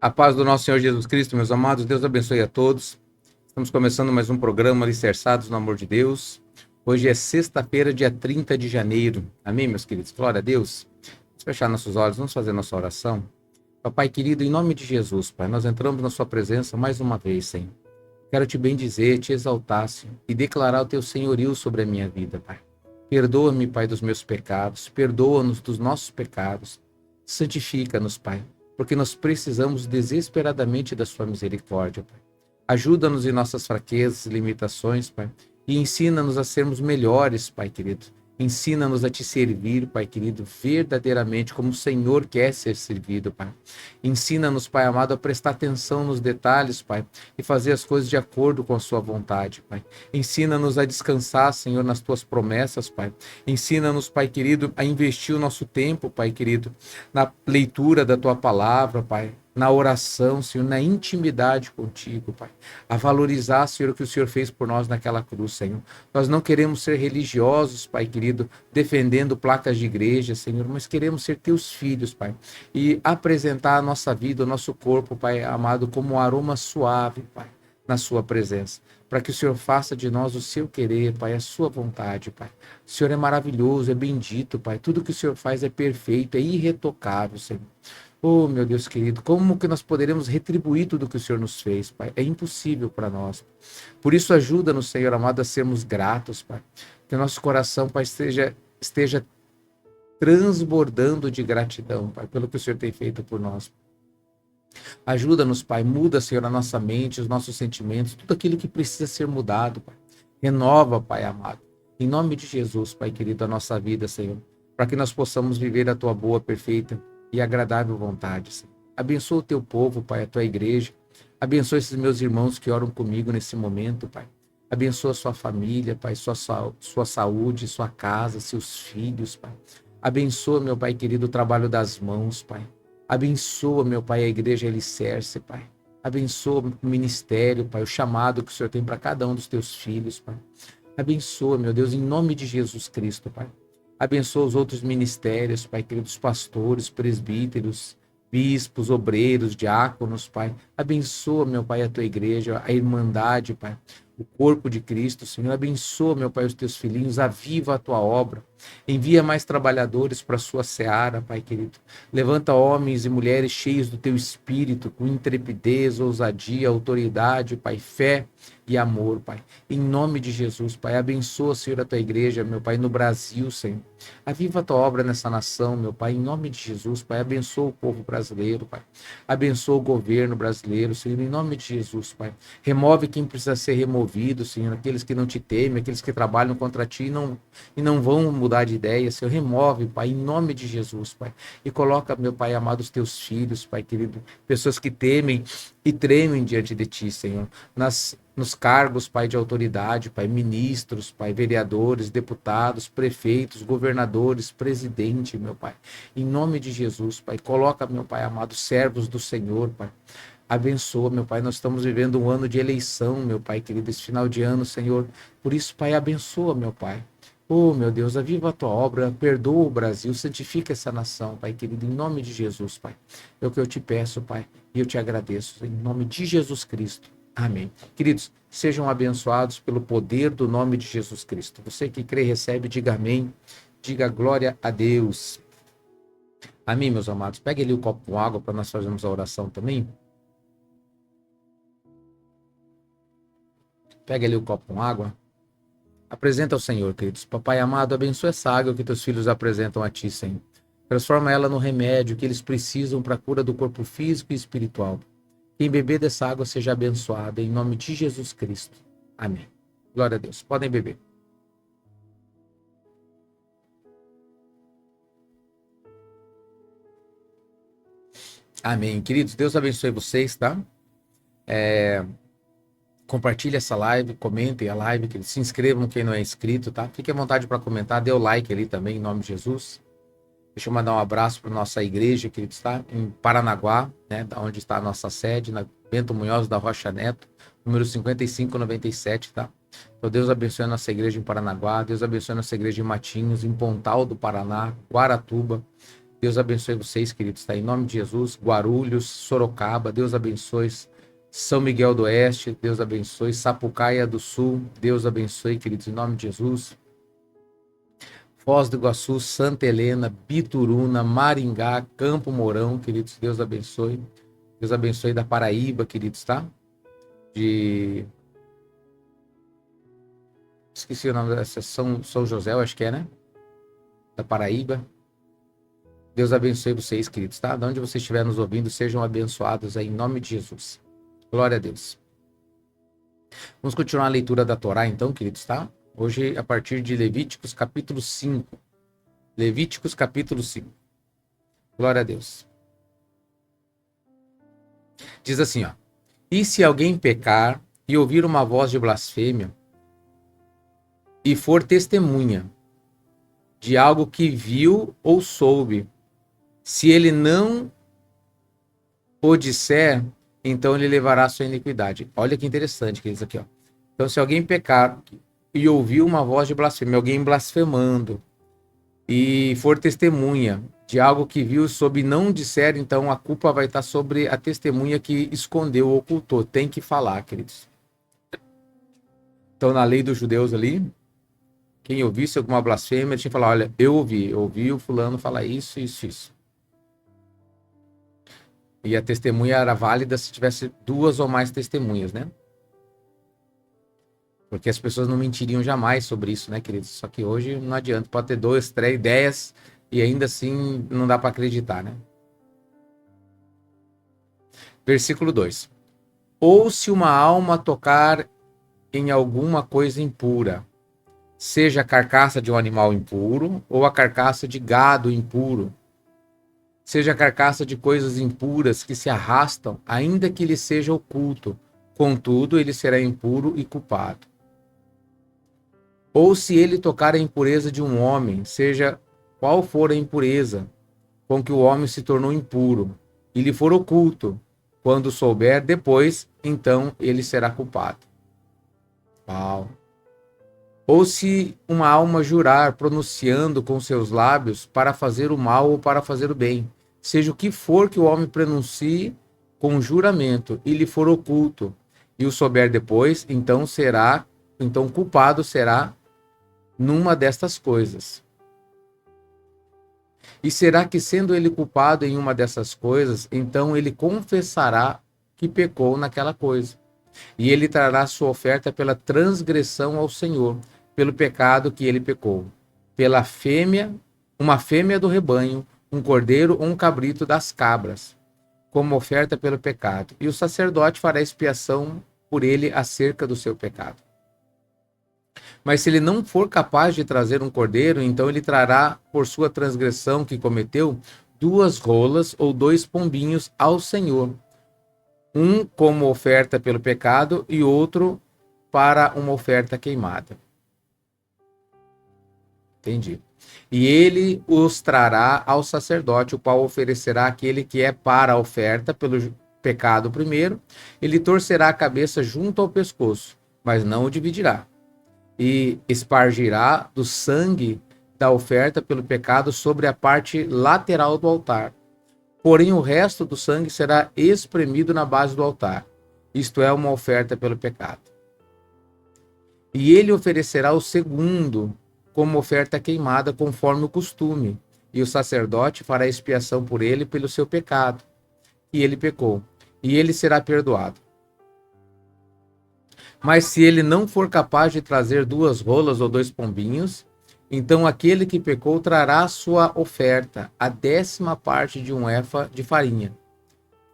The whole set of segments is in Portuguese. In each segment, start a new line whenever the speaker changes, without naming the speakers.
A paz do nosso Senhor Jesus Cristo, meus amados, Deus abençoe a todos. Estamos começando mais um programa Alicerçados no Amor de Deus. Hoje é sexta-feira, dia 30 de janeiro. Amém, meus queridos? Glória a Deus. Vamos fechar nossos olhos, vamos fazer nossa oração. Papai querido, em nome de Jesus, Pai, nós entramos na sua presença mais uma vez, Senhor. Quero te bendizer, te exaltar, Senhor, e declarar o teu senhorio sobre a minha vida, Pai. Perdoa-me, Pai, dos meus pecados, perdoa-nos dos nossos pecados. Santifica-nos, Pai, porque nós precisamos desesperadamente da sua misericórdia, Pai. Ajuda-nos em nossas fraquezas e limitações, Pai, e ensina-nos a sermos melhores, Pai querido. Ensina-nos a te servir, Pai querido, verdadeiramente como o Senhor quer ser servido, Pai. Ensina-nos, Pai amado, a prestar atenção nos detalhes, Pai, e fazer as coisas de acordo com a sua vontade, Pai. Ensina-nos a descansar, Senhor, nas tuas promessas, Pai. Ensina-nos, Pai querido, a investir o nosso tempo, Pai querido, na leitura da tua palavra, Pai, na oração, Senhor, na intimidade contigo, Pai. A valorizar, Senhor, o que o Senhor fez por nós naquela cruz, Senhor. Nós não queremos ser religiosos, Pai querido, defendendo placas de igreja, Senhor, mas queremos ser teus filhos, Pai, e apresentar a nossa vida, o nosso corpo, Pai amado, como um aroma suave, Pai, na sua presença, para que o Senhor faça de nós o seu querer, Pai, a sua vontade, Pai. O Senhor é maravilhoso, é bendito, Pai. Tudo que o Senhor faz é perfeito, é irretocável, Senhor. Oh, meu Deus querido, como que nós poderemos retribuir tudo que o Senhor nos fez, Pai? É impossível para nós. Por isso, ajuda-nos, Senhor amado, a sermos gratos, Pai. Que o nosso coração, Pai, esteja transbordando de gratidão, Pai, pelo que o Senhor tem feito por nós. Ajuda-nos, Pai, muda, Senhor, a nossa mente, os nossos sentimentos, tudo aquilo que precisa ser mudado, Pai. Renova, Pai amado. Em nome de Jesus, Pai querido, a nossa vida, Senhor, para que nós possamos viver a tua boa, perfeita e agradável vontade, Senhor. Abençoa o teu povo, Pai, a tua igreja. Abençoa esses meus irmãos que oram comigo nesse momento, Pai. Abençoa a sua família, Pai, sua saúde, sua casa, seus filhos, Pai. Abençoa, meu Pai querido, o trabalho das mãos, Pai. Abençoa, meu Pai, a igreja Alicerce, Pai. Abençoa o ministério, Pai, o chamado que o Senhor tem para cada um dos teus filhos, Pai. Abençoa, meu Deus, em nome de Jesus Cristo, Pai. Abençoa os outros ministérios, Pai querido, os pastores, presbíteros, bispos, obreiros, diáconos, Pai. Abençoa, meu Pai, a tua igreja, a irmandade, Pai, o corpo de Cristo, Senhor. Abençoa, meu Pai, os teus filhinhos, aviva a tua obra. Envia mais trabalhadores para a sua seara, Pai querido. Levanta homens e mulheres cheios do teu espírito, com intrepidez, ousadia, autoridade, Pai, fé e amor, Pai. Em nome de Jesus, Pai, abençoa, Senhor, a tua igreja, meu Pai, no Brasil, Senhor. Aviva a tua obra nessa nação, meu Pai, em nome de Jesus, Pai. Abençoa o povo brasileiro, Pai. Abençoa o governo brasileiro, Senhor, em nome de Jesus, Pai. Remove quem precisa ser removido, Senhor, aqueles que não te temem, aqueles que trabalham contra ti e não vão mudar de ideia, Senhor. Remove, Pai, em nome de Jesus, Pai. E coloca, meu Pai amado, os teus filhos, Pai querido, pessoas que temem e tremem diante de ti, Senhor, nos cargos, Pai, de autoridade, Pai, ministros, Pai, vereadores, deputados, prefeitos, governadores, presidente, meu Pai. Em nome de Jesus, Pai, coloca, meu Pai amado, servos do Senhor, Pai. Abençoa, meu Pai, nós estamos vivendo um ano de eleição, meu Pai querido, esse final de ano, Senhor. Por isso, Pai, abençoa, meu Pai. Oh, meu Deus, aviva a tua obra, perdoa o Brasil, santifica essa nação, Pai querido, em nome de Jesus, Pai. É o que eu te peço, Pai, e eu te agradeço, em nome de Jesus Cristo. Amém. Queridos, sejam abençoados pelo poder do nome de Jesus Cristo. Você que crê, recebe, diga amém, diga glória a Deus. Amém, meus amados. Pegue ali o copo com água para nós fazermos a oração também. Pega ali o copo com água. Apresenta ao Senhor, queridos. Papai amado, abençoa essa água que teus filhos apresentam a ti, Senhor. Transforma ela no remédio que eles precisam para a cura do corpo físico e espiritual. Quem beber dessa água seja abençoado, em nome de Jesus Cristo. Amém. Glória a Deus. Podem beber. Amém. Queridos, Deus abençoe vocês, tá? Compartilhe essa live, comentem a live, que se inscrevam quem não é inscrito, tá? Fique à vontade para comentar, dê o like ali também, em nome de Jesus. Deixa eu mandar um abraço para nossa igreja, que está em Paranaguá, né? Onde está a nossa sede, na Bento Munhoz da Rocha Neto, número 5597, tá? Então Deus abençoe a nossa igreja em Paranaguá, Deus abençoe a nossa igreja em Matinhos, em Pontal do Paraná, Guaratuba, Deus abençoe vocês, queridos, tá? Em nome de Jesus, Guarulhos, Sorocaba, Deus abençoe. São Miguel do Oeste, Deus abençoe. Sapucaia do Sul, Deus abençoe, queridos, em nome de Jesus. Foz do Iguaçu, Santa Helena, Bituruna, Maringá, Campo Mourão, queridos, Deus abençoe. Deus abençoe da Paraíba, queridos, tá? Esqueci o nome dessa, São José, eu acho que é, né? Da Paraíba. Deus abençoe vocês, queridos, tá? De onde vocês estiverem nos ouvindo, sejam abençoados aí, em nome de Jesus. Glória a Deus. Vamos continuar a leitura da Torá, então, queridos, tá? Hoje, a partir de Levíticos, capítulo 5. Levíticos, capítulo 5. Glória a Deus. Diz assim, ó. E se alguém pecar e ouvir uma voz de blasfêmia e for testemunha de algo que viu ou soube, se ele não o disser, então ele levará a sua iniquidade. Olha que interessante que isso aqui, ó. Então, se alguém pecar e ouvir uma voz de blasfêmia, alguém blasfemando, e for testemunha de algo que viu, soube e não disser, então a culpa vai estar sobre a testemunha que escondeu ou ocultou. Tem que falar, queridos. Então, na lei dos judeus ali, quem ouvisse alguma blasfêmia tinha que falar, olha, eu ouvi o fulano falar isso, isso, isso. E a testemunha era válida se tivesse 2 ou mais testemunhas, né? Porque as pessoas não mentiriam jamais sobre isso, né, queridos? Só que hoje não adianta, pode ter 2, 3, 10 e ainda assim não dá para acreditar, né? Versículo 2. Ou se uma alma tocar em alguma coisa impura, seja a carcaça de um animal impuro ou a carcaça de gado impuro, seja a carcaça de coisas impuras que se arrastam, ainda que lhe seja oculto, contudo ele será impuro e culpado. Ou se ele tocar a impureza de um homem, seja qual for a impureza com que o homem se tornou impuro, e lhe for oculto, quando souber depois, então ele será culpado. Uau. Ou se uma alma jurar, pronunciando com seus lábios para fazer o mal ou para fazer o bem, seja o que for que o homem pronuncie com juramento e lhe for oculto, e o souber depois, então culpado será numa destas coisas. E será que, sendo ele culpado em uma dessas coisas, então ele confessará que pecou naquela coisa. E ele trará sua oferta pela transgressão ao Senhor, pelo pecado que ele pecou, pela fêmea, uma fêmea do rebanho, um cordeiro ou um cabrito das cabras, como oferta pelo pecado. E o sacerdote fará expiação por ele acerca do seu pecado. Mas se ele não for capaz de trazer um cordeiro, então ele trará, por sua transgressão que cometeu, 2 rolas ou 2 pombinhos ao Senhor, um como oferta pelo pecado e outro para uma oferta queimada. Entendi. E ele os trará ao sacerdote, o qual oferecerá aquele que é para a oferta pelo pecado primeiro, ele torcerá a cabeça junto ao pescoço, mas não o dividirá. E espargirá do sangue da oferta pelo pecado sobre a parte lateral do altar. Porém, o resto do sangue será espremido na base do altar. Isto é uma oferta pelo pecado. E ele oferecerá o segundo como oferta queimada, conforme o costume. E o sacerdote fará expiação por ele pelo seu pecado, que ele pecou. E ele será perdoado. Mas se ele não for capaz de trazer 2 rolas ou 2 pombinhos, então aquele que pecou trará sua oferta, a 10ª parte de um efa de farinha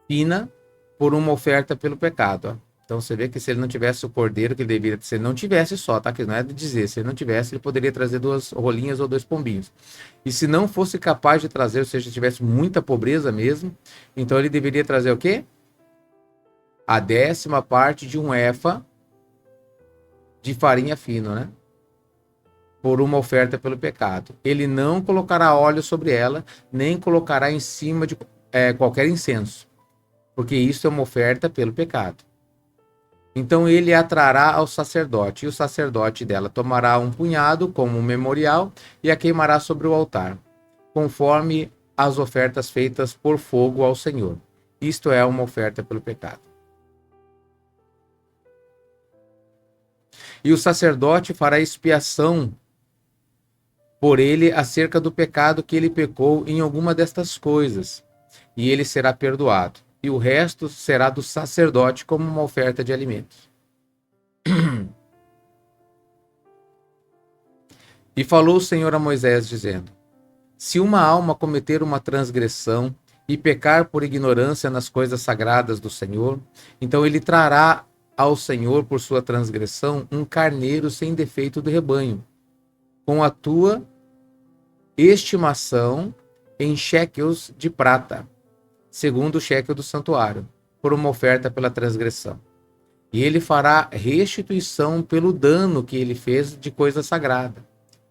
fina, por uma oferta pelo pecado. Ó. Então você vê que se ele não tivesse o cordeiro que ele deveria, se ele não tivesse só, tá? Que não é de dizer, se ele não tivesse, ele poderia trazer 2 rolinhas ou 2 pombinhos. E se não fosse capaz de trazer, ou seja, tivesse muita pobreza mesmo, então ele deveria trazer o quê? A 10ª parte de um efa de farinha fina, né? Por uma oferta pelo pecado. Ele não colocará óleo sobre ela, nem colocará em cima de qualquer incenso, porque isso é uma oferta pelo pecado. Então ele a trará ao sacerdote, e o sacerdote dela tomará um punhado como um memorial e a queimará sobre o altar, conforme as ofertas feitas por fogo ao Senhor. Isto é uma oferta pelo pecado. E o sacerdote fará expiação por ele acerca do pecado que ele pecou em alguma destas coisas, e ele será perdoado. E o resto será do sacerdote como uma oferta de alimentos. E falou o Senhor a Moisés, dizendo: se uma alma cometer uma transgressão e pecar por ignorância nas coisas sagradas do Senhor, então ele trará ao Senhor por sua transgressão um carneiro sem defeito do rebanho, com a tua estimação em shekels de prata, segundo o shekel do santuário, por uma oferta pela transgressão. E ele fará restituição pelo dano que ele fez de coisa sagrada,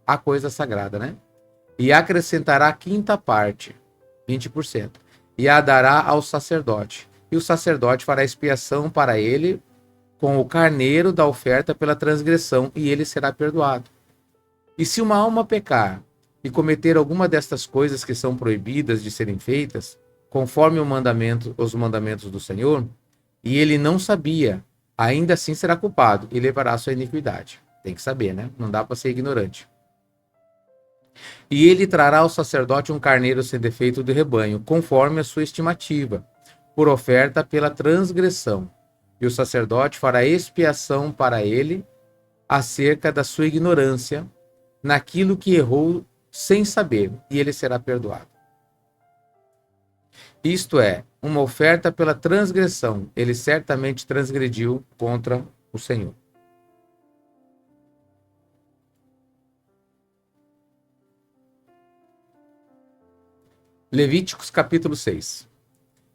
a coisa sagrada, né? E acrescentará a quinta parte, 20%, e a dará ao sacerdote. E o sacerdote fará expiação para ele com o carneiro da oferta pela transgressão, e ele será perdoado. E se uma alma pecar e cometer alguma destas coisas que são proibidas de serem feitas, conforme os mandamentos do Senhor, e ele não sabia, ainda assim será culpado e levará a sua iniquidade. Tem que saber, né? Não dá para ser ignorante. E ele trará ao sacerdote um carneiro sem defeito do rebanho, conforme a sua estimativa, por oferta pela transgressão. E o sacerdote fará expiação para ele acerca da sua ignorância, naquilo que errou sem saber, e ele será perdoado. Isto é, uma oferta pela transgressão. Ele certamente transgrediu contra o Senhor. Levíticos capítulo 6.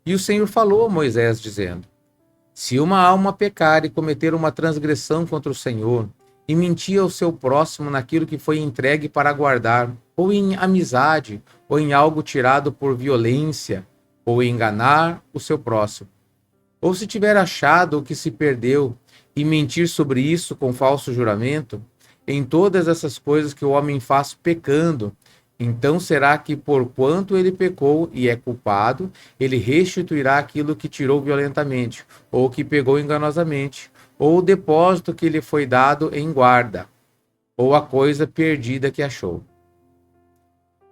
E o Senhor falou a Moisés, dizendo: se uma alma pecar e cometer uma transgressão contra o Senhor, e mentir ao seu próximo naquilo que foi entregue para guardar, ou em amizade, ou em algo tirado por violência, ou enganar o seu próximo, ou se tiver achado o que se perdeu, e mentir sobre isso com falso juramento, em todas essas coisas que o homem faz pecando, então será que, porquanto ele pecou e é culpado, ele restituirá aquilo que tirou violentamente, ou que pegou enganosamente, ou o depósito que lhe foi dado em guarda, ou a coisa perdida que achou.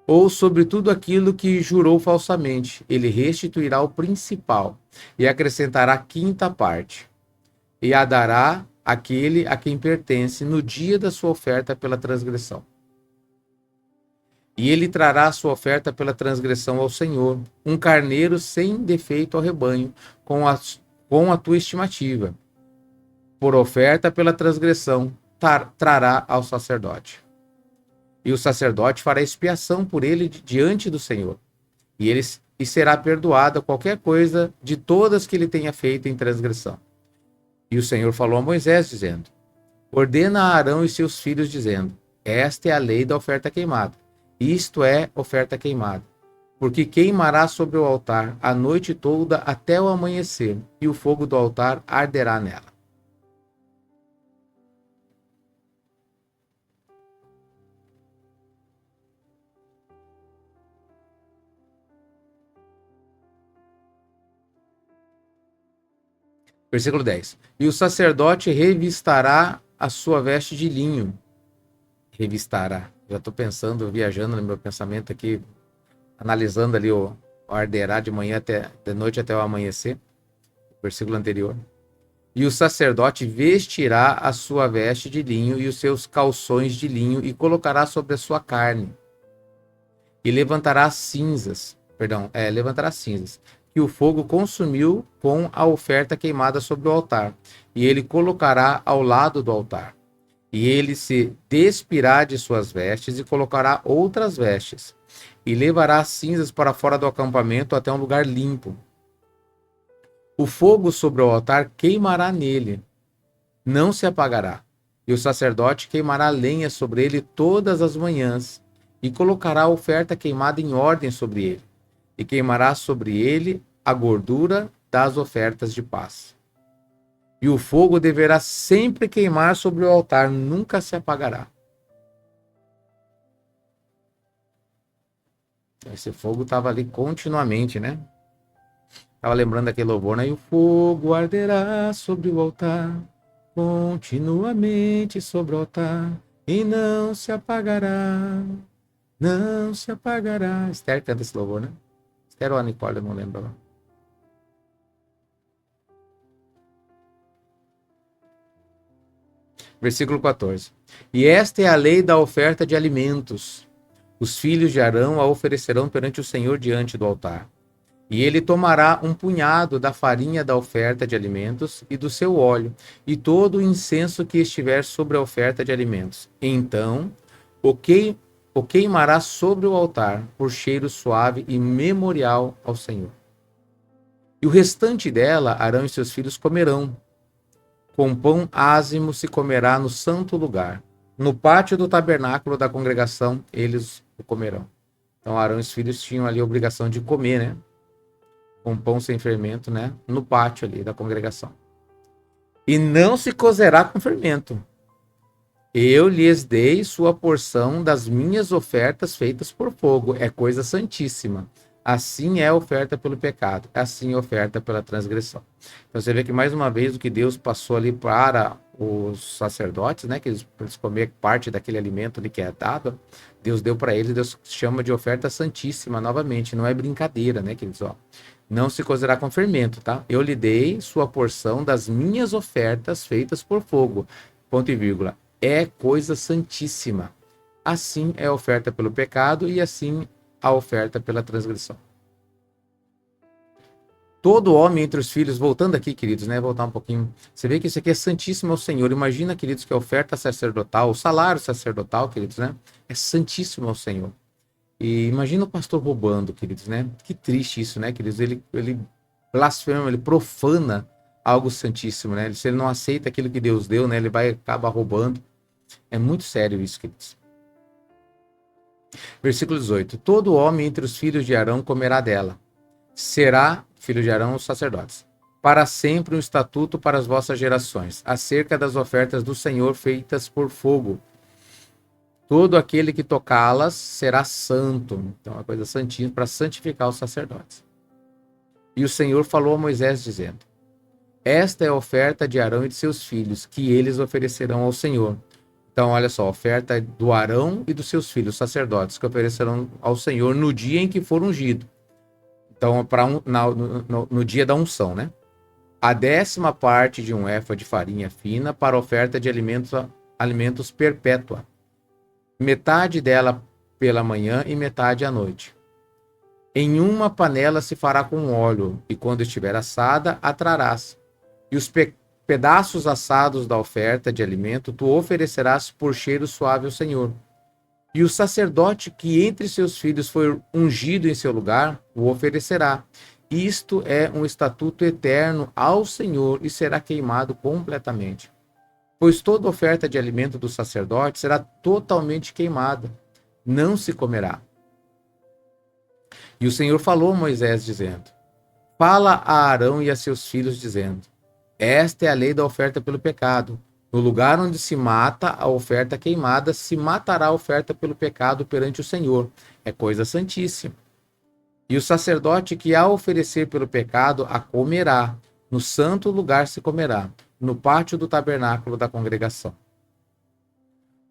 Ou sobre tudo aquilo que jurou falsamente, ele restituirá o principal, e acrescentará a quinta parte, e a dará àquele a quem pertence no dia da sua oferta pela transgressão. E ele trará a sua oferta pela transgressão ao Senhor, um carneiro sem defeito ao rebanho, com a tua estimativa. Por oferta pela transgressão, trará ao sacerdote. E o sacerdote fará expiação por ele diante do Senhor, e será perdoada qualquer coisa de todas que ele tenha feito em transgressão. E o Senhor falou a Moisés, dizendo: ordena a Arão e seus filhos, dizendo: esta é a lei da oferta queimada. Isto é oferta queimada, porque queimará sobre o altar a noite toda até o amanhecer, e o fogo do altar arderá nela. Versículo 10. E o sacerdote revistará a sua veste de linho. Revistará. Já estou pensando, viajando no meu pensamento aqui, analisando ali o arderá de manhã de noite até o amanhecer. Versículo anterior. E o sacerdote vestirá a sua veste de linho e os seus calções de linho e colocará sobre a sua carne. E levantará cinzas, que o fogo consumiu com a oferta queimada sobre o altar, e ele colocará ao lado do altar. E ele se despirá de suas vestes e colocará outras vestes, e levará as cinzas para fora do acampamento até um lugar limpo. O fogo sobre o altar queimará nele, não se apagará, e o sacerdote queimará lenha sobre ele todas as manhãs, e colocará a oferta queimada em ordem sobre ele, e queimará sobre ele a gordura das ofertas de paz. E o fogo deverá sempre queimar sobre o altar, nunca se apagará. Esse fogo estava ali continuamente, né? Tava lembrando daquele louvor, né? E o fogo arderá sobre o altar, continuamente sobre o altar, e não se apagará, não se apagará. Esther canta esse louvor, né? Esther ou a Nicole, eu não lembro agora. Versículo 14. E esta é a lei da oferta de alimentos. Os filhos de Arão a oferecerão perante o Senhor diante do altar. E ele tomará um punhado da farinha da oferta de alimentos e do seu óleo, e todo o incenso que estiver sobre a oferta de alimentos. Então o queimará sobre o altar, por cheiro suave e memorial ao Senhor. E o restante dela Arão e seus filhos comerão. Com pão ázimo se comerá no santo lugar. No pátio do tabernáculo da congregação, eles o comerão. Então Arão e os filhos tinham ali a obrigação de comer, né? Com pão sem fermento, né? No pátio ali da congregação. E não se cozerá com fermento. Eu lhes dei sua porção das minhas ofertas feitas por fogo. É coisa santíssima. Assim é a oferta pelo pecado. Assim é a oferta pela transgressão. Então você vê que mais uma vez o que Deus passou ali para os sacerdotes, né? Que eles comer parte daquele alimento ali que é dado. Deus deu para eles, Deus chama de oferta santíssima novamente. Não é brincadeira, né, queridos? Ó, não se cozerá com fermento, tá? Eu lhe dei sua porção das minhas ofertas feitas por fogo. Ponto e vírgula. É coisa santíssima. Assim é a oferta pelo pecado e assim a oferta pela transgressão. Todo homem entre os filhos, voltando aqui, queridos, né? Voltar um pouquinho. Você vê que isso aqui é santíssimo ao Senhor. Imagina, queridos, que a oferta sacerdotal, o salário sacerdotal, queridos, né? É santíssimo ao Senhor. E imagina o pastor roubando, queridos, né? Que triste isso, né, queridos? Ele blasfema, ele profana algo santíssimo, né? Se ele não aceita aquilo que Deus deu, né? Ele vai acabar roubando. É muito sério isso, queridos. Versículo 18. Todo homem entre os filhos de Arão comerá dela. Será, filho de Arão, os sacerdotes, para sempre um estatuto para as vossas gerações, acerca das ofertas do Senhor feitas por fogo. Todo aquele que tocá-las será santo. Então, é uma coisa santíssima para santificar os sacerdotes. E o Senhor falou a Moisés, dizendo: esta é a oferta de Arão e de seus filhos, que eles oferecerão ao Senhor. Então, olha só, a oferta do Arão e dos seus filhos, sacerdotes, que oferecerão ao Senhor no dia em que for ungido. Então, no dia da unção, né? A 10ª parte de um éfa de farinha fina para oferta de alimentos perpétua. Metade dela pela manhã e metade à noite. Em uma panela se fará com óleo, e quando estiver assada, a trarás. E os pedaços assados da oferta de alimento tu oferecerás por cheiro suave ao Senhor. E o sacerdote que entre seus filhos foi ungido em seu lugar, o oferecerá. Isto é um estatuto eterno ao Senhor e será queimado completamente. Pois toda oferta de alimento do sacerdote será totalmente queimada, não se comerá. E o Senhor falou a Moisés, dizendo: fala a Arão e a seus filhos, dizendo: esta é a lei da oferta pelo pecado. No lugar onde se mata a oferta queimada, se matará a oferta pelo pecado perante o Senhor. É coisa santíssima. E o sacerdote que a oferecer pelo pecado a comerá. No santo lugar se comerá, no pátio do tabernáculo da congregação.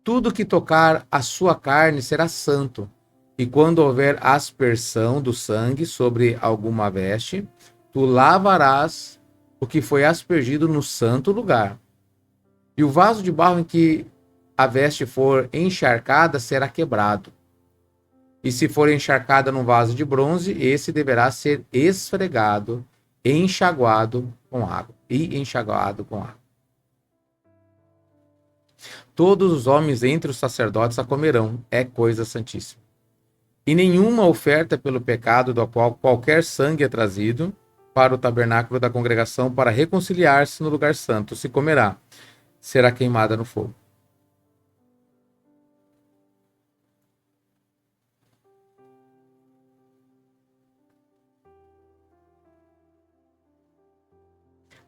Tudo que tocar a sua carne será santo. E quando houver aspersão do sangue sobre alguma veste, tu lavarás o que foi aspergido no santo lugar. E o vaso de barro em que a veste for encharcada será quebrado. E se for encharcada num vaso de bronze, esse deverá ser esfregado, enxaguado com água. E enxaguado com água. Todos os homens entre os sacerdotes a comerão, é coisa santíssima. E nenhuma oferta pelo pecado do qual qualquer sangue é trazido para o tabernáculo da congregação para reconciliar-se no lugar santo se comerá, será queimada no fogo.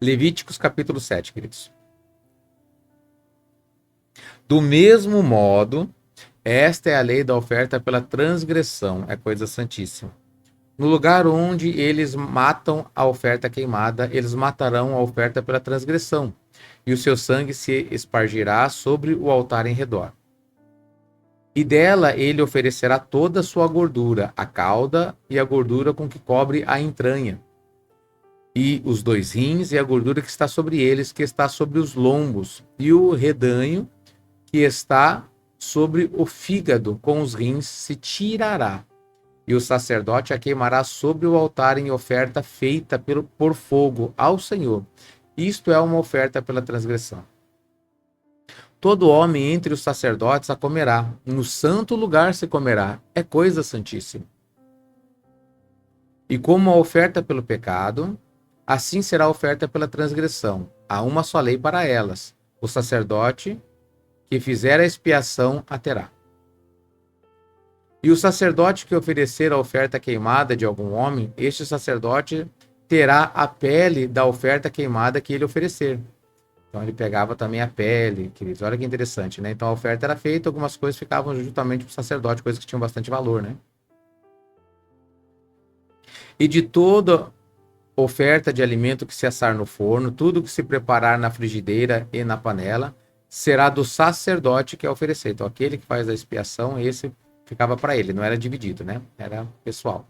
Levíticos capítulo 7, queridos. Do mesmo modo, Esta é a lei da oferta pela transgressão, é coisa santíssima. No lugar onde eles matam a oferta queimada, eles matarão a oferta pela transgressão, e o seu sangue se espargirá sobre o altar em redor. E dela ele oferecerá toda a sua gordura, a cauda e a gordura com que cobre a entranha, e os 2 rins e a gordura que está sobre eles, que está sobre os lombos, e o redanho que está sobre o fígado com os rins se tirará. E o sacerdote a queimará sobre o altar em oferta feita por fogo ao Senhor. Isto é uma oferta pela transgressão. Todo homem entre os sacerdotes a comerá, no santo lugar se comerá, é coisa santíssima. E como a oferta pelo pecado, assim será a oferta pela transgressão. Há uma só lei para elas. O sacerdote que fizer a expiação a terá. E o sacerdote que oferecer a oferta queimada de algum homem, este sacerdote terá a pele da oferta queimada que ele oferecer. Então ele pegava também a pele, queridos. Olha que interessante, né? Então a oferta era feita, algumas coisas ficavam justamente para o sacerdote, coisas que tinham bastante valor, né? E de toda oferta de alimento que se assar no forno, tudo que se preparar na frigideira e na panela, será do sacerdote que é oferecer. Então aquele que faz a expiação, esse ficava para ele, não era dividido, né? Era pessoal.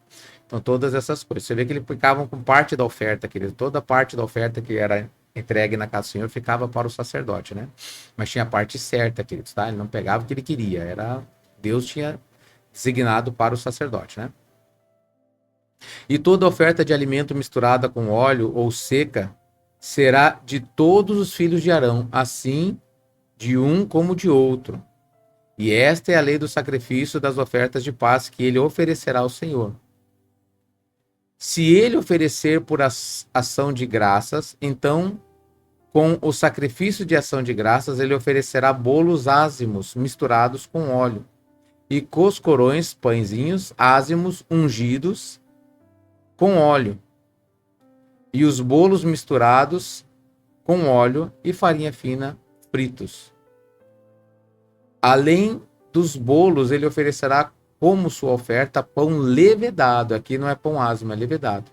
Então todas essas coisas. Você vê que eles ficavam com parte da oferta, querido. Toda parte da oferta que era entregue na casa do Senhor ficava para o sacerdote, né? Mas tinha a parte certa, queridos, tá? Ele não pegava o que ele queria, era Deus tinha designado para o sacerdote, né? E toda oferta de alimento misturada com óleo ou seca será de todos os filhos de Arão, assim de um como de outro. E esta é a lei do sacrifício das ofertas de paz que ele oferecerá ao Senhor. Se ele oferecer por ação de graças, então, com o sacrifício de ação de graças, ele oferecerá bolos ázimos misturados com óleo, e coscorões, pãezinhos ázimos ungidos com óleo, e os bolos misturados com óleo e farinha fina fritos. Além dos bolos, ele oferecerá como sua oferta pão levedado. Aqui não é pão ázimo, é levedado.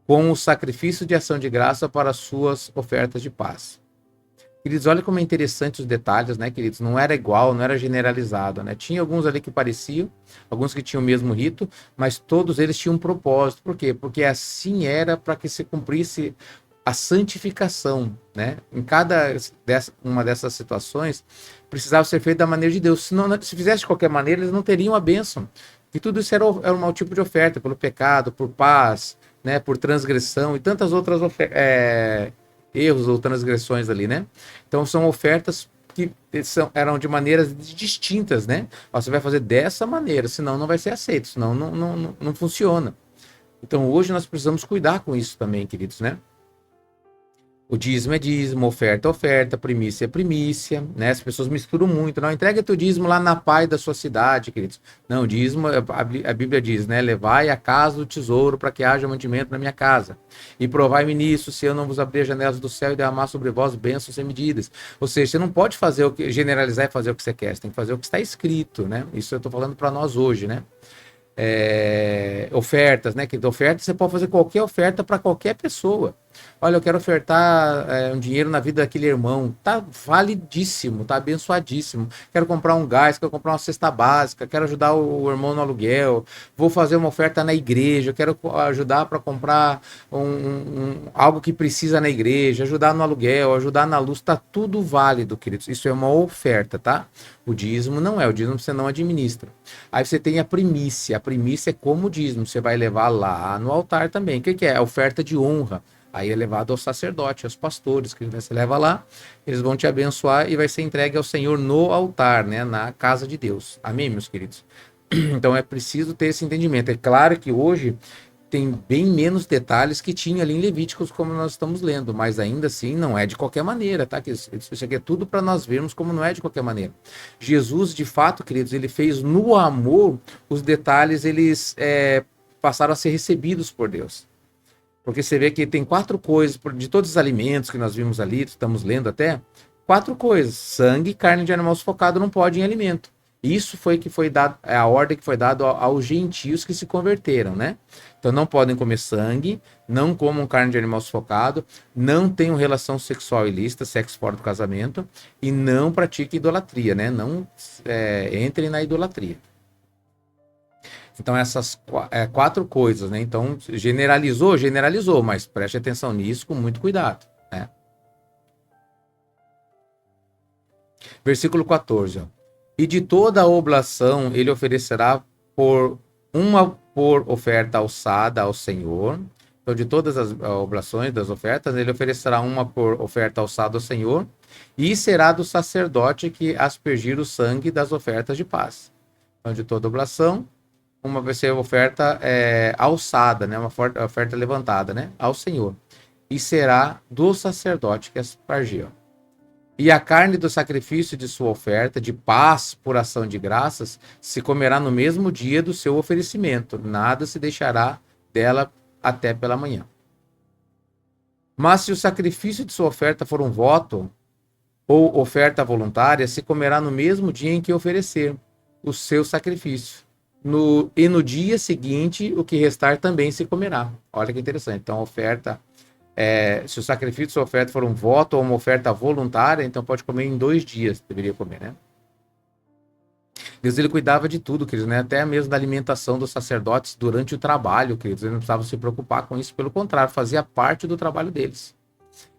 Com o sacrifício de ação de graça para suas ofertas de paz. Queridos, olha como é interessante os detalhes, né, queridos? Não era igual, não era generalizado, né? Tinha alguns ali que pareciam, alguns que tinham o mesmo rito, mas todos eles tinham um propósito. Por quê? Porque assim era para que se cumprisse a santificação, né? Em cada uma dessas situações, precisava ser feito da maneira de Deus. Se fizesse de qualquer maneira, eles não teriam a bênção. E tudo isso era um tipo de oferta, pelo pecado, por paz, né? Por transgressão e tantas outras erros ou transgressões ali, né? Então são ofertas que eram de maneiras distintas, né? Você vai fazer dessa maneira, senão não vai ser aceito, senão não funciona. Então hoje nós precisamos cuidar com isso também, queridos, né? O dízimo é dízimo, oferta é oferta, primícia é primícia, né? As pessoas misturam muito. Não entrega teu dízimo lá na pai da sua cidade, queridos. Não, dízimo, a Bíblia diz, né? Levai a casa do tesouro para que haja mantimento na minha casa. E provai-me nisso, se eu não vos abrir as janelas do céu e derramar sobre vós bênçãos sem medidas. Ou seja, você não pode fazer generalizar e fazer o que você quer. Você tem que fazer o que está escrito, né? Isso eu estou falando para nós hoje, né? Ofertas, né? Que oferta, você pode fazer qualquer oferta para qualquer pessoa. Olha, eu quero ofertar um dinheiro na vida daquele irmão. Tá validíssimo, tá abençoadíssimo. Quero comprar um gás, quero comprar uma cesta básica, quero ajudar o irmão no aluguel. Vou fazer uma oferta na igreja, quero ajudar para comprar algo que precisa na igreja, ajudar no aluguel, ajudar na luz. Tá tudo válido, queridos. Isso é uma oferta, tá? O dízimo não é, o dízimo você não administra. Aí você tem a primícia. A primícia é como o dízimo, você vai levar lá no altar também. O que é? A oferta de honra. Aí é levado ao sacerdote, aos pastores, que você leva lá, eles vão te abençoar e vai ser entregue ao Senhor no altar, né, na casa de Deus. Amém, meus queridos? Então é preciso ter esse entendimento. É claro que hoje tem bem menos detalhes que tinha ali em Levíticos, como nós estamos lendo, mas ainda assim não é de qualquer maneira, tá? Isso aqui é tudo para nós vermos como não é de qualquer maneira. Jesus, de fato, queridos, ele fez no amor, os detalhes, eles passaram a ser recebidos por Deus. Porque você vê que tem 4 coisas, de todos os alimentos que nós vimos ali, estamos lendo até, 4 coisas. Sangue e carne de animal sufocado não pode em alimento. Isso foi dado, é a ordem que foi dada aos gentios que se converteram, né? Então não podem comer sangue, não comam carne de animal sufocado, não tenham relação sexual ilícita, sexo fora do casamento, e não pratiquem idolatria, né? Não entrem na idolatria. Então essas quatro coisas, né? Então generalizou, mas preste atenção nisso com muito cuidado, né? Versículo 14, ó. E de toda a oblação ele oferecerá por oferta alçada ao Senhor. Então, de todas as oblações, das ofertas, ele oferecerá uma por oferta alçada ao Senhor, e será do sacerdote que aspergir o sangue das ofertas de paz. Então, de toda oblação, uma vai ser oferta alçada, né? Uma oferta levantada, né? Ao Senhor. E será do sacerdote que aspergir. E a carne do sacrifício de sua oferta, de paz por ação de graças, se comerá no mesmo dia do seu oferecimento, nada se deixará dela até pela manhã. Mas se o sacrifício de sua oferta for um voto, ou oferta voluntária, se comerá no mesmo dia em que oferecer o seu sacrifício. E no dia seguinte, o que restar também se comerá. Olha que interessante. Então, a oferta... se o sacrifício de sua oferta for um voto ou uma oferta voluntária, então pode comer em 2 dias, deveria comer, né? Deus, ele cuidava de tudo, queridos, né? Até mesmo da alimentação dos sacerdotes durante o trabalho, queridos. Eles não precisavam se preocupar com isso, pelo contrário, fazia parte do trabalho deles.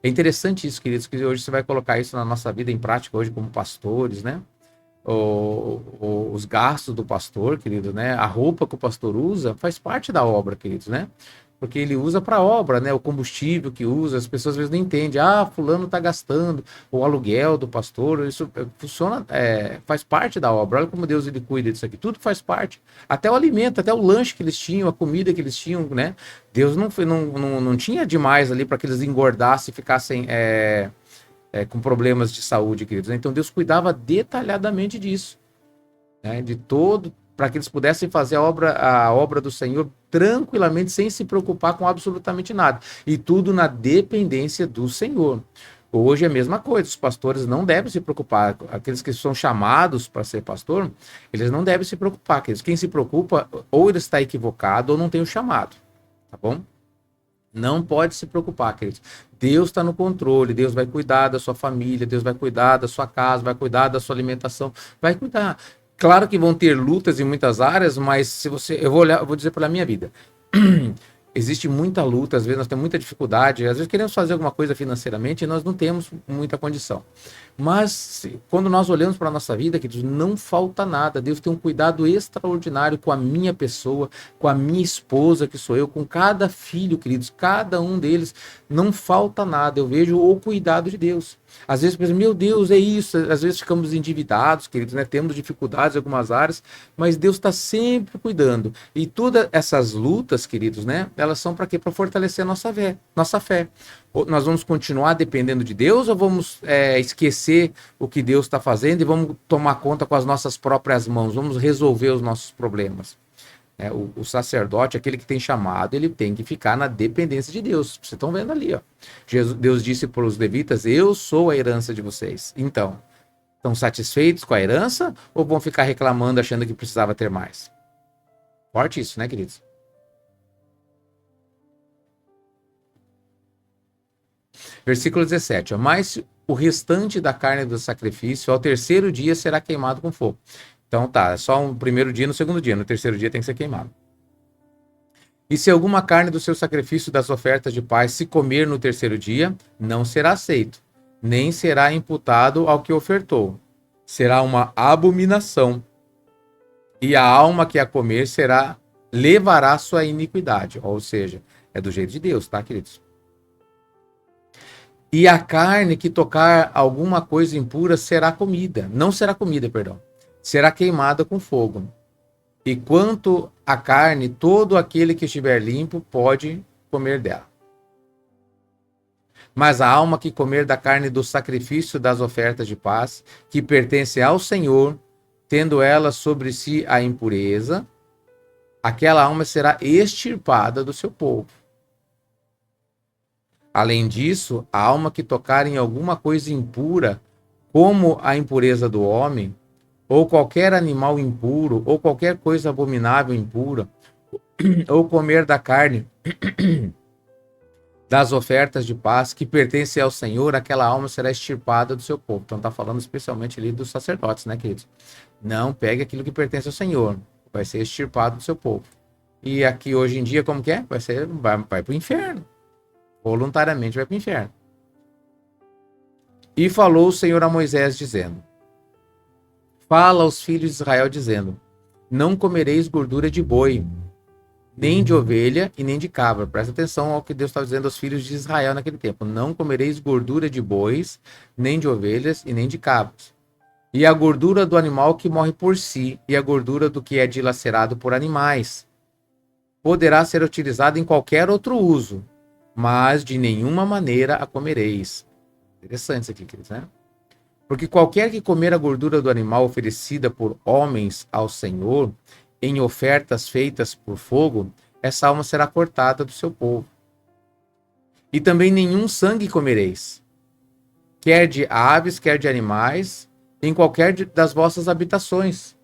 É interessante isso, queridos, que hoje você vai colocar isso na nossa vida em prática, hoje como pastores, né? Os gastos do pastor, querido, né? A roupa que o pastor usa faz parte da obra, queridos, né? Porque ele usa para a obra, né? O combustível que usa, as pessoas às vezes não entendem. Ah, fulano está gastando o aluguel do pastor. Isso funciona, faz parte da obra. Olha como Deus ele cuida disso aqui. Tudo faz parte. Até o alimento, até o lanche que eles tinham, a comida que eles tinham, né? Deus não tinha demais ali para que eles engordassem e ficassem com problemas de saúde, queridos. Então Deus cuidava detalhadamente disso, né? De todo, para que eles pudessem fazer a obra do Senhor tranquilamente, sem se preocupar com absolutamente nada. E tudo na dependência do Senhor. Hoje é a mesma coisa, os pastores não devem se preocupar, aqueles que são chamados para ser pastor, eles não devem se preocupar, quem se preocupa ou ele está equivocado ou não tem o chamado, tá bom? Não pode se preocupar, queridos. Deus está no controle, Deus vai cuidar da sua família, Deus vai cuidar da sua casa, vai cuidar da sua alimentação, vai cuidar. Claro que vão ter lutas em muitas áreas, mas se você, eu vou dizer pela minha vida. Existe muita luta, às vezes nós temos muita dificuldade, às vezes queremos fazer alguma coisa financeiramente e nós não temos muita condição. Mas quando nós olhamos para a nossa vida, queridos, não falta nada. Deus tem um cuidado extraordinário com a minha pessoa, com a minha esposa, que sou eu, com cada filho, queridos, cada um deles, não falta nada. Eu vejo o cuidado de Deus. Às vezes pensamos, meu Deus, é isso. Às vezes ficamos endividados, queridos, né? Temos dificuldades em algumas áreas, mas Deus está sempre cuidando. E todas essas lutas, queridos, né? Elas são para quê? Para fortalecer a nossa fé. Nós vamos continuar dependendo de Deus ou vamos esquecer o que Deus está fazendo e vamos tomar conta com as nossas próprias mãos, vamos resolver os nossos problemas? O sacerdote, aquele que tem chamado, ele tem que ficar na dependência de Deus. Vocês estão vendo ali, ó. Deus disse para os levitas, eu sou a herança de vocês. Então, estão satisfeitos com a herança ou vão ficar reclamando, achando que precisava ter mais? Forte isso, né, queridos? Versículo 17. Mas o restante da carne do sacrifício, ao terceiro dia, será queimado com fogo. Então tá, só no primeiro dia e no segundo dia. No terceiro dia tem que ser queimado. E se alguma carne do seu sacrifício das ofertas de paz se comer no terceiro dia, não será aceito, nem será imputado ao que ofertou. Será uma abominação. E a alma que a comer levará sua iniquidade. Ou seja, é do jeito de Deus, tá, queridos? E a carne que tocar alguma coisa impura será comida. Não será comida, perdão. Será queimada com fogo. E quanto à carne, todo aquele que estiver limpo pode comer dela. Mas a alma que comer da carne do sacrifício das ofertas de paz, que pertence ao Senhor, tendo ela sobre si a impureza, aquela alma será extirpada do seu povo. Além disso, a alma que tocar em alguma coisa impura, como a impureza do homem, ou qualquer animal impuro, ou qualquer coisa abominável impura, ou comer da carne das ofertas de paz que pertencem ao Senhor, aquela alma será extirpada do seu povo. Então está falando especialmente ali dos sacerdotes, né, queridos? Não pegue aquilo que pertence ao Senhor, vai ser extirpado do seu povo. E aqui hoje em dia, como que é? Vai para o inferno. Voluntariamente vai para o inferno. E falou o Senhor a Moisés, dizendo: Fala aos filhos de Israel, dizendo: Não comereis gordura de boi, nem de ovelha e nem de cabra. Presta atenção ao que Deus estava dizendo aos filhos de Israel naquele tempo. Não comereis gordura de bois, nem de ovelhas e nem de cabras. E a gordura do animal que morre por si, e a gordura do que é dilacerado por animais, poderá ser utilizada em qualquer outro uso, mas de nenhuma maneira a comereis. Interessante isso aqui, queridos, né? Porque qualquer que comer a gordura do animal oferecida por homens ao Senhor, em ofertas feitas por fogo, essa alma será cortada do seu povo. E também nenhum sangue comereis, quer de aves, quer de animais, em qualquer das vossas habitações.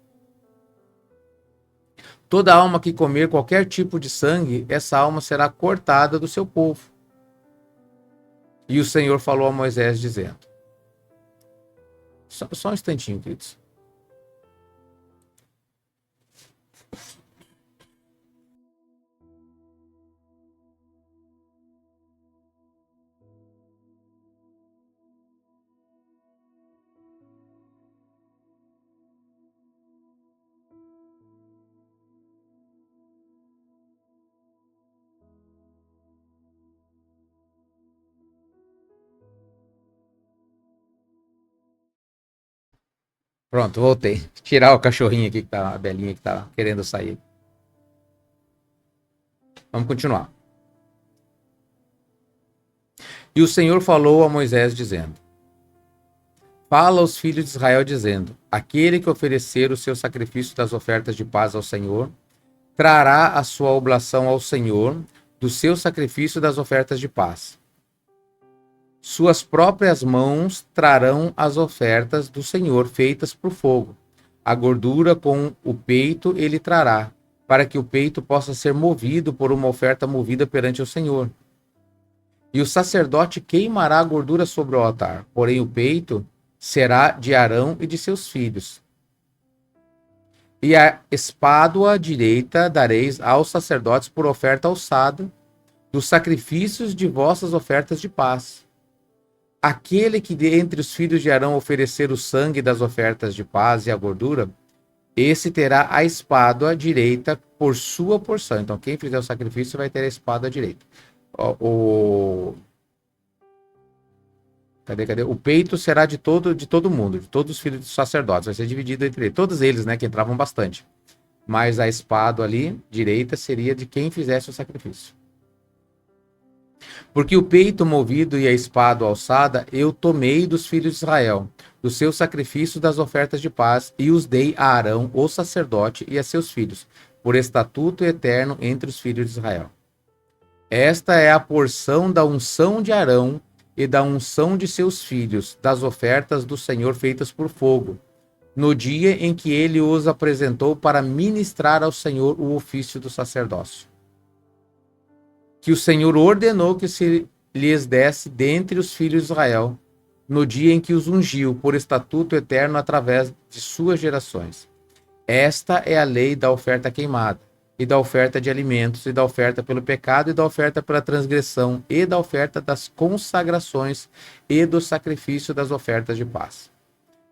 Toda alma que comer qualquer tipo de sangue, essa alma será cortada do seu povo. E o Senhor falou a Moisés, dizendo... Só um instantinho, queridos. Pronto, voltei. Tirar o cachorrinho aqui, que tá, a Belinha que tá querendo sair. Vamos continuar. E o Senhor falou a Moisés, dizendo: Fala aos filhos de Israel, dizendo: Aquele que oferecer o seu sacrifício das ofertas de paz ao Senhor, trará a sua oblação ao Senhor do seu sacrifício das ofertas de paz. Suas próprias mãos trarão as ofertas do Senhor feitas por fogo. A gordura com o peito ele trará, para que o peito possa ser movido por uma oferta movida perante o Senhor. E o sacerdote queimará a gordura sobre o altar, porém o peito será de Arão e de seus filhos. E a espádua direita dareis aos sacerdotes por oferta alçada dos sacrifícios de vossas ofertas de paz. Aquele que entre os filhos de Arão oferecer o sangue das ofertas de paz e a gordura, esse terá a espádua direita por sua porção. Então, quem fizer o sacrifício vai ter a espádua direita. Cadê? O peito será de todo mundo, de todos os filhos dos sacerdotes. Vai ser dividido entre eles. Todos eles, né, que entravam bastante. Mas a espádua ali, direita, seria de quem fizesse o sacrifício. Porque o peito movido e a espádua alçada eu tomei dos filhos de Israel, do seu sacrifício das ofertas de paz, e os dei a Arão, o sacerdote, e a seus filhos, por estatuto eterno entre os filhos de Israel. Esta é a porção da unção de Arão e da unção de seus filhos, das ofertas do Senhor feitas por fogo, no dia em que ele os apresentou para ministrar ao Senhor o ofício do sacerdócio. Que o Senhor ordenou que se lhes desse dentre os filhos de Israel, no dia em que os ungiu, por estatuto eterno através de suas gerações. Esta é a lei da oferta queimada, e da oferta de alimentos, e da oferta pelo pecado, e da oferta pela transgressão, e da oferta das consagrações, e do sacrifício das ofertas de paz.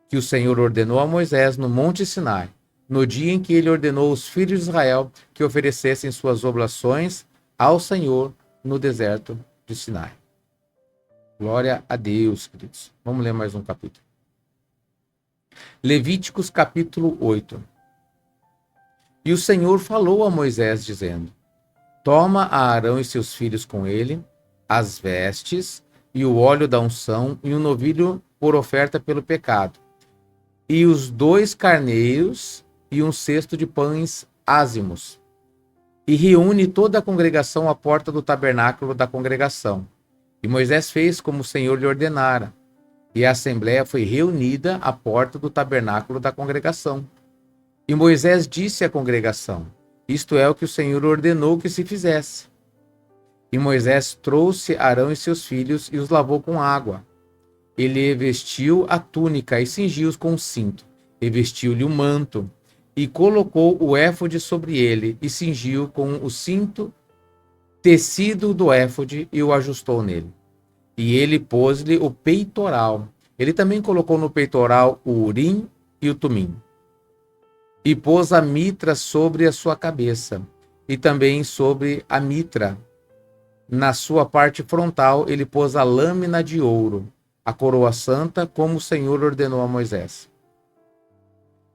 Que o Senhor ordenou a Moisés no Monte Sinai, no dia em que ele ordenou aos filhos de Israel que oferecessem suas oblações ao Senhor no deserto de Sinai. Glória a Deus, queridos. Vamos ler mais um capítulo. Levíticos capítulo 8. E o Senhor falou a Moisés, dizendo: Toma a Arão e seus filhos com ele, as vestes, e o óleo da unção, e um novilho por oferta pelo pecado, e os 2 carneiros, e um cesto de pães ázimos, e reúne toda a congregação à porta do tabernáculo da congregação. E Moisés fez como o Senhor lhe ordenara. E a assembleia foi reunida à porta do tabernáculo da congregação. E Moisés disse à congregação: isto é o que o Senhor ordenou que se fizesse. E Moisés trouxe Arão e seus filhos e os lavou com água. Ele vestiu a túnica e cingiu-os com um cinto. E vestiu-lhe o manto. E colocou o éfode sobre ele e cingiu com o cinto tecido do éfode e o ajustou nele. E ele pôs-lhe o peitoral. Ele também colocou no peitoral o urim e o tumim. E pôs a mitra sobre a sua cabeça, e também sobre a mitra. Na sua parte frontal, ele pôs a lâmina de ouro, a coroa santa, como o Senhor ordenou a Moisés.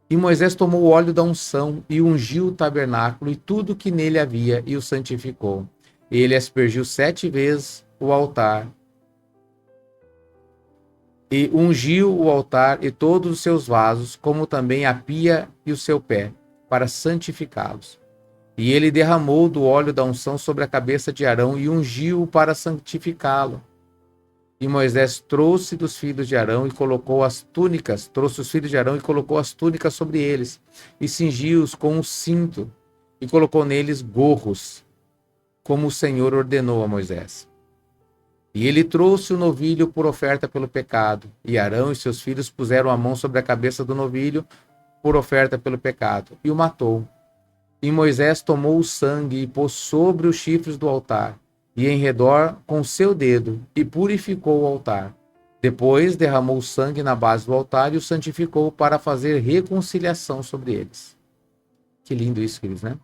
E Moisés tomou o óleo da unção e ungiu o tabernáculo e tudo que nele havia, e o santificou. Ele aspergiu 7 vezes o altar, e ungiu o altar e todos os seus vasos, como também a pia e o seu pé, para santificá-los. E ele derramou do óleo da unção sobre a cabeça de Arão e ungiu-o para santificá-lo. E Moisés trouxe dos filhos de Arão e colocou as túnicas, sobre eles, e cingiu-os com um cinto, e colocou neles gorros, como o Senhor ordenou a Moisés. E ele trouxe o novilho por oferta pelo pecado, e Arão e seus filhos puseram a mão sobre a cabeça do novilho por oferta pelo pecado, e o matou. E Moisés tomou o sangue e pôs sobre os chifres do altar, e em redor com seu dedo, e purificou o altar. Depois derramou o sangue na base do altar e o santificou para fazer reconciliação sobre eles. Que lindo isso, queridos, né?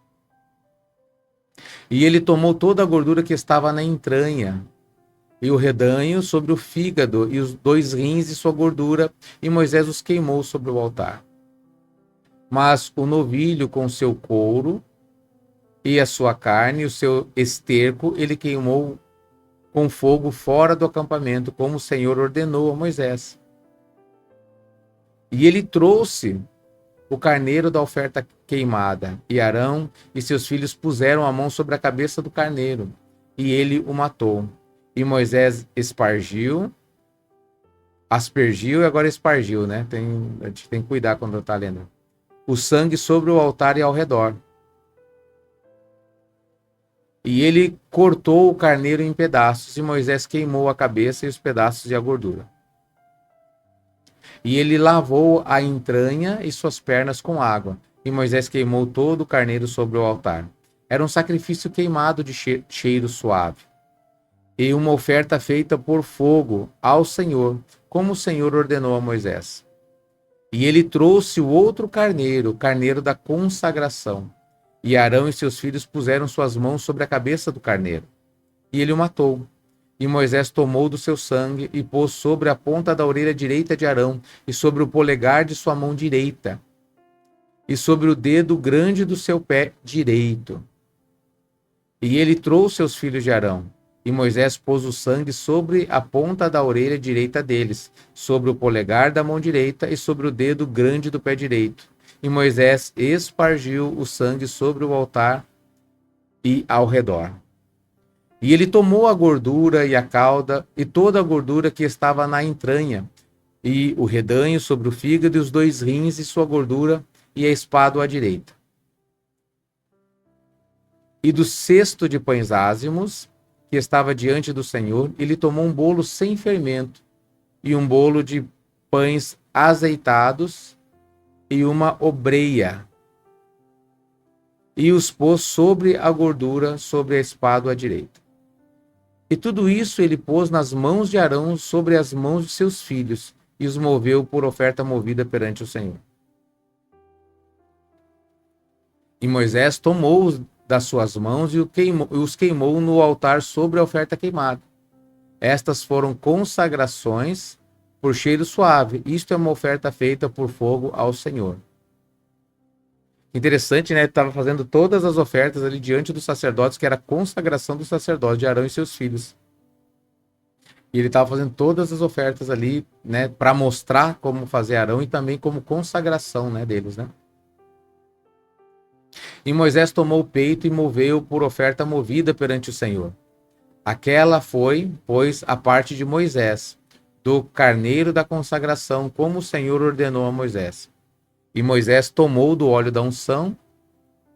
E ele tomou toda a gordura que estava na entranha, e o redanho sobre o fígado, e os 2 rins e sua gordura, e Moisés os queimou sobre o altar. Mas o novilho com seu couro, e a sua carne, e o seu esterco, ele queimou com fogo fora do acampamento, como o Senhor ordenou a Moisés. E ele trouxe o carneiro da oferta queimada, e Arão e seus filhos puseram a mão sobre a cabeça do carneiro, e ele o matou. E Moisés aspergiu e agora espargiu, né? A gente tem que cuidar quando está lendo. O sangue sobre o altar e ao redor. E ele cortou o carneiro em pedaços, e Moisés queimou a cabeça e os pedaços e a gordura. E ele lavou a entranha e suas pernas com água, e Moisés queimou todo o carneiro sobre o altar. Era um sacrifício queimado de cheiro suave, e uma oferta feita por fogo ao Senhor, como o Senhor ordenou a Moisés. E ele trouxe o outro carneiro, o carneiro da consagração. E Arão e seus filhos puseram suas mãos sobre a cabeça do carneiro. E ele o matou. E Moisés tomou do seu sangue e pôs sobre a ponta da orelha direita de Arão, e sobre o polegar de sua mão direita, e sobre o dedo grande do seu pé direito. E ele trouxe os filhos de Arão. E Moisés pôs o sangue sobre a ponta da orelha direita deles, sobre o polegar da mão direita e sobre o dedo grande do pé direito. E Moisés espargiu o sangue sobre o altar e ao redor. E ele tomou a gordura e a cauda e toda a gordura que estava na entranha, e o redanho sobre o fígado e os 2 rins e sua gordura, e a espada à direita. E do cesto de pães ázimos, que estava diante do Senhor, ele tomou um bolo sem fermento, e um bolo de pães azeitados, e uma obreia, e os pôs sobre a gordura, sobre a espada à direita. E tudo isso ele pôs nas mãos de Arão, sobre as mãos de seus filhos, e os moveu por oferta movida perante o Senhor. E Moisés tomou das suas mãos e os queimou no altar sobre a oferta queimada. Estas foram consagrações por cheiro suave. Isto é uma oferta feita por fogo ao Senhor. Interessante, né? Ele estava fazendo todas as ofertas ali diante dos sacerdotes, que era a consagração do sacerdote de Arão e seus filhos. E ele estava fazendo todas as ofertas ali, né? Para mostrar como fazer Arão e também como consagração, né, deles, né? E Moisés tomou o peito e moveu por oferta movida perante o Senhor. Aquela foi, pois, a parte de Moisés. do carneiro da consagração, como o Senhor ordenou a Moisés. E Moisés tomou do óleo da unção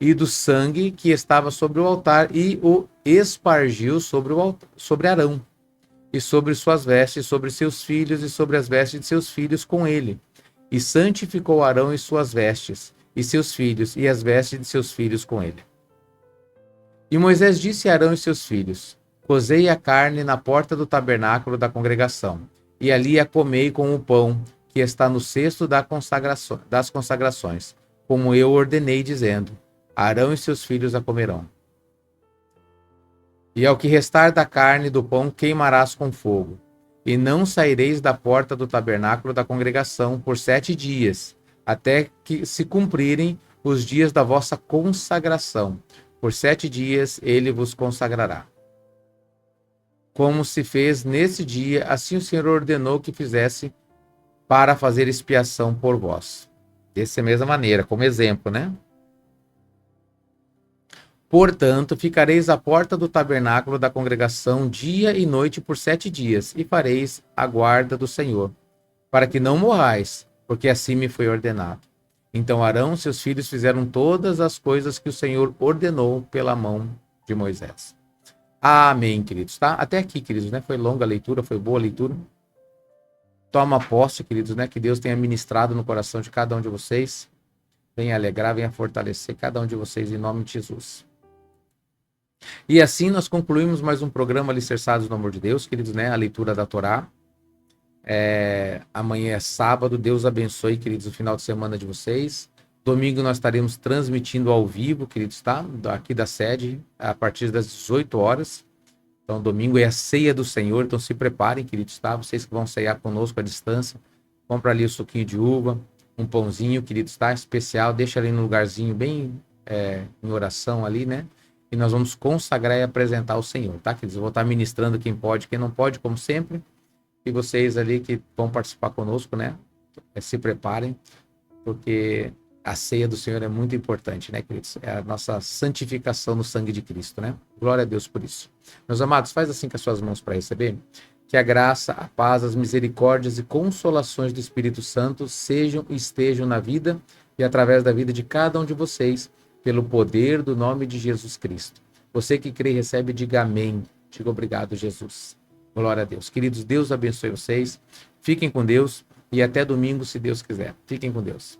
e do sangue que estava sobre o altar e o espargiu sobre Arão, e sobre suas vestes, sobre seus filhos e sobre as vestes de seus filhos com ele. E santificou Arão e suas vestes, e seus filhos, e as vestes de seus filhos com ele. E Moisés disse a Arão e seus filhos: Cozei a carne na porta do tabernáculo da congregação, e ali a comei com o pão que está no cesto das consagrações, como eu ordenei, dizendo: Arão e seus filhos a comerão. E ao que restar da carne e do pão queimarás com fogo. E não saireis da porta do tabernáculo da congregação por 7 dias, até que se cumprirem os dias da vossa consagração. Por 7 dias ele vos consagrará. Como se fez nesse dia, assim o Senhor ordenou que fizesse para fazer expiação por vós. Dessa mesma maneira, como exemplo, né? Portanto, ficareis à porta do tabernáculo da congregação dia e noite por 7 dias, e fareis a guarda do Senhor, para que não morrais, porque assim me foi ordenado. Então Arão e seus filhos fizeram todas as coisas que o Senhor ordenou pela mão de Moisés. Amém, queridos, tá? Até aqui, queridos, né? Foi longa a leitura, foi boa a leitura. Toma posse, queridos, né? Que Deus tenha ministrado no coração de cada um de vocês. Venha alegrar, venha fortalecer cada um de vocês em nome de Jesus. E assim nós concluímos mais um programa Alicerçados no Amor de Deus, queridos, né? A leitura da Torá. Amanhã é sábado, Deus abençoe, queridos, o final de semana de vocês. Domingo nós estaremos transmitindo ao vivo, queridos, tá? Aqui da sede, a partir das 18 horas. Então, domingo é a ceia do Senhor, então se preparem, queridos, tá? Vocês que vão ceiar conosco à distância, compra ali o suquinho de uva, um pãozinho, queridos, tá? Especial, deixa ali no lugarzinho bem em oração ali, né? E nós vamos consagrar e apresentar ao Senhor, tá, queridos? Eu vou estar ministrando quem pode, quem não pode, como sempre. E vocês ali que vão participar conosco, né? Se preparem, porque a ceia do Senhor é muito importante, né, queridos? É a nossa santificação no sangue de Cristo, né? Glória a Deus por isso. Meus amados, faz assim com as suas mãos para receber. Que a graça, a paz, as misericórdias e consolações do Espírito Santo sejam e estejam na vida e através da vida de cada um de vocês, pelo poder do nome de Jesus Cristo. Você que crê e recebe, diga amém. Diga obrigado, Jesus. Glória a Deus. Queridos, Deus abençoe vocês. Fiquem com Deus e até domingo, se Deus quiser. Fiquem com Deus.